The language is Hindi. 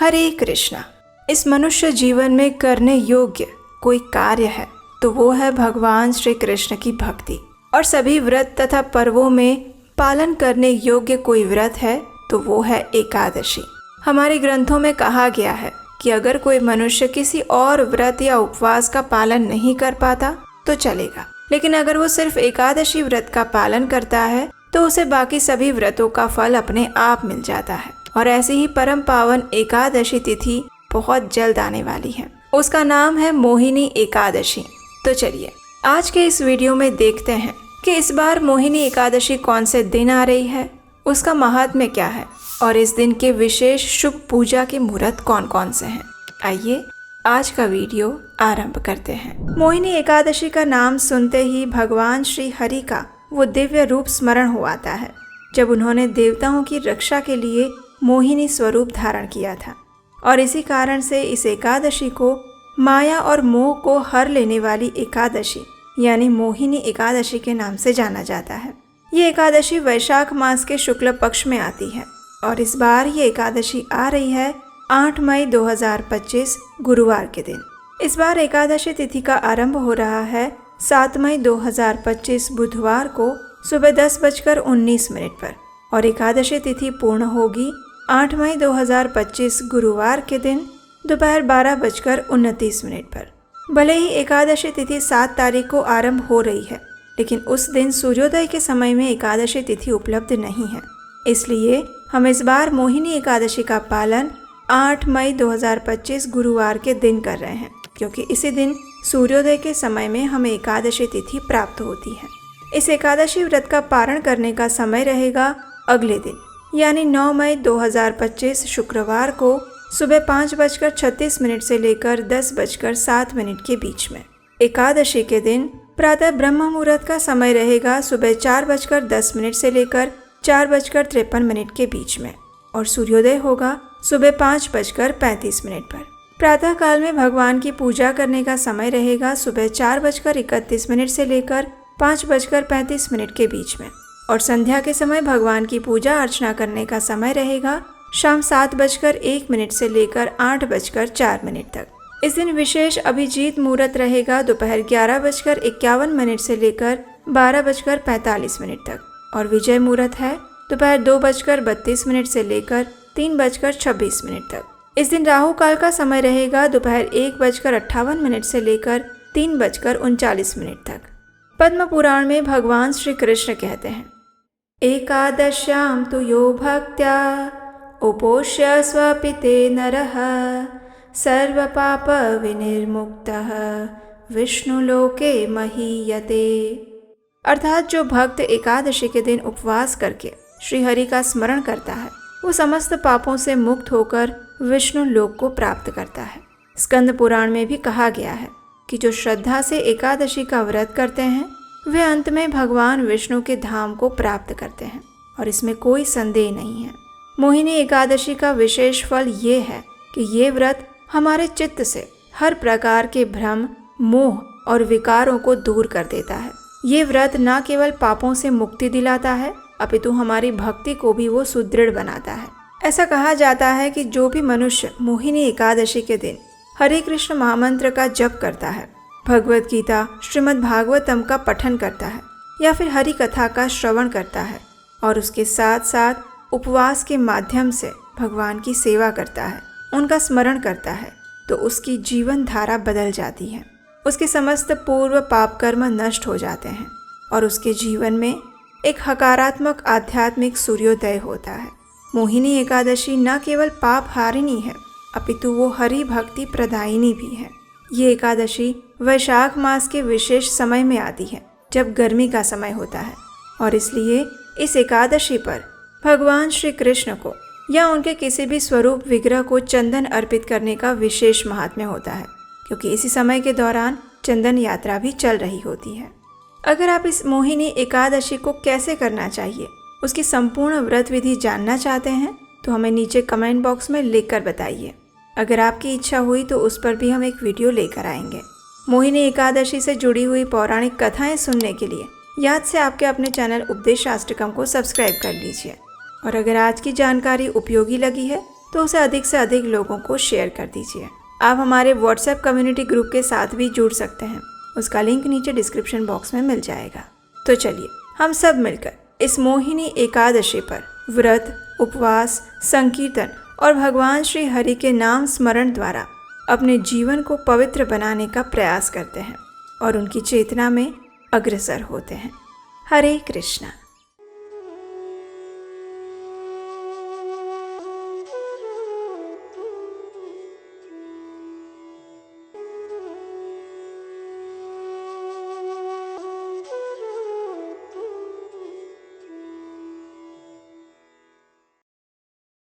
हरे कृष्णा। इस मनुष्य जीवन में करने योग्य कोई कार्य है तो वो है भगवान श्री कृष्ण की भक्ति। और सभी व्रत तथा पर्वों में पालन करने योग्य कोई व्रत है तो वो है एकादशी। हमारे ग्रंथों में कहा गया है कि अगर कोई मनुष्य किसी और व्रत या उपवास का पालन नहीं कर पाता तो चलेगा, लेकिन अगर वो सिर्फ एकादशी व्रत का पालन करता है तो उसे बाकी सभी व्रतों का फल अपने आप मिल जाता है। और ऐसी ही परम पावन एकादशी तिथि बहुत जल्द आने वाली है। उसका नाम है मोहिनी एकादशी। तो चलिए आज के इस वीडियो में देखते हैं कि इस बार मोहिनी एकादशी कौन से दिन आ रही है, उसका महात्म्य क्या है और इस दिन के विशेष शुभ पूजा के मुहूर्त कौन कौन से हैं। आइए आज का वीडियो आरंभ करते हैं। मोहिनी एकादशी का नाम सुनते ही भगवान श्री हरि का वो दिव्य रूप स्मरण हो आता है जब उन्होंने देवताओं की रक्षा के लिए मोहिनी स्वरूप धारण किया था। और इसी कारण से इस एकादशी को माया और मोह को हर लेने वाली एकादशी यानी मोहिनी एकादशी के नाम से जाना जाता है। ये एकादशी वैशाख मास के शुक्ल पक्ष में आती है और इस बार ये एकादशी आ रही है 8 मई 2025 गुरुवार के दिन। इस बार एकादशी तिथि का आरंभ हो रहा है 7 मई 2025 बुधवार को सुबह 10:19 पर और एकादशी तिथि पूर्ण होगी 8 मई 2025 गुरुवार के दिन दोपहर 12:29 पर। भले ही एकादशी तिथि 7 तारीख को आरंभ हो रही है, लेकिन उस दिन सूर्योदय के समय में एकादशी तिथि उपलब्ध नहीं है। इसलिए हम इस बार मोहिनी एकादशी का पालन 8 मई 2025 गुरुवार के दिन कर रहे हैं, क्योंकि इसी दिन सूर्योदय के समय में हमें एकादशी तिथि प्राप्त होती है। इस एकादशी व्रत का पारण करने का समय रहेगा अगले दिन यानी 9 मई 2025 शुक्रवार को सुबह 5:36 से लेकर 10:07 के बीच में। एकादशी के दिन प्रातः ब्रह्म मुहूर्त का समय रहेगा सुबह 4:10 से लेकर 4:53 के बीच में और सूर्योदय होगा सुबह 5:35 पर। प्रातः काल में भगवान की पूजा करने का समय रहेगा सुबह 4:31 से लेकर 5:35 के बीच में और संध्या के समय भगवान की पूजा अर्चना करने का समय रहेगा शाम 7:01 से लेकर 8:04 तक। इस दिन विशेष अभिजीत मुहूर्त रहेगा दोपहर 11:51 से लेकर 12:45 तक और विजय मुहूर्त है दोपहर 2:32 से लेकर 3:26 तक। इस दिन राहु काल का समय रहेगा दोपहर 1:58 से लेकर 3:39 तक। पद्म पुराण में भगवान श्री कृष्ण कहते हैं, एकादश्याम तु यो भक्त्या उपोष्य स्वपिते नरः सर्व पाप विनिर्मुक्तः विष्णुलोके महीयते। अर्थात जो भक्त एकादशी के दिन उपवास करके श्री हरि का स्मरण करता है वो समस्त पापों से मुक्त होकर विष्णु लोक को प्राप्त करता है। स्कंद पुराण में भी कहा गया है कि जो श्रद्धा से एकादशी का व्रत करते हैं वे अंत में भगवान विष्णु के धाम को प्राप्त करते हैं और इसमें कोई संदेह नहीं है। मोहिनी एकादशी का विशेष फल ये है कि ये व्रत हमारे चित्त से हर प्रकार के भ्रम, मोह और विकारों को दूर कर देता है। ये व्रत न केवल पापों से मुक्ति दिलाता है अपितु हमारी भक्ति को भी वो सुदृढ़ बनाता है। ऐसा कहा जाता है कि जो भी मनुष्य मोहिनी एकादशी के दिन हरे कृष्ण महामंत्र का जप करता है, भगवत गीता, श्रीमद् भागवतम का पठन करता है या फिर हरि कथा का श्रवण करता है और उसके साथ साथ उपवास के माध्यम से भगवान की सेवा करता है, उनका स्मरण करता है, तो उसकी जीवन धारा बदल जाती है। उसके समस्त पूर्व पाप कर्म नष्ट हो जाते हैं और उसके जीवन में एक हकारात्मक आध्यात्मिक सूर्योदय होता है। मोहिनी एकादशी न केवल पाप हारिणी है अपितु वो हरि भक्ति प्रदायिनी भी है। ये एकादशी वैशाख मास के विशेष समय में आती है जब गर्मी का समय होता है और इसलिए इस एकादशी पर भगवान श्री कृष्ण को या उनके किसी भी स्वरूप विग्रह को चंदन अर्पित करने का विशेष महात्म्य होता है, क्योंकि इसी समय के दौरान चंदन यात्रा भी चल रही होती है। अगर आप इस मोहिनी एकादशी को कैसे करना चाहिए उसकी संपूर्ण व्रत विधि जानना चाहते हैं तो हमें नीचे कमेंट बॉक्स में लिखकर बताइए। अगर आपकी इच्छा हुई तो उस पर भी हम एक वीडियो लेकर आएंगे। मोहिनी एकादशी से जुड़ी हुई पौराणिक कथाएं सुनने के लिए याद से आपके अपने चैनल उपदेश शास्त्रकम को सब्सक्राइब कर लीजिए। और अगर आज की जानकारी उपयोगी लगी है तो उसे अधिक से अधिक लोगों को शेयर कर दीजिए। आप हमारे व्हाट्सएप कम्युनिटी ग्रुप के साथ भी जुड़ सकते हैं, उसका लिंक नीचे डिस्क्रिप्शन बॉक्स में मिल जाएगा। तो चलिए हम सब मिलकर इस मोहिनी एकादशी पर व्रत, उपवास, संकीर्तन और भगवान श्री हरि के नाम स्मरण द्वारा अपने जीवन को पवित्र बनाने का प्रयास करते हैं और उनकी चेतना में अग्रसर होते हैं। हरे कृष्णा।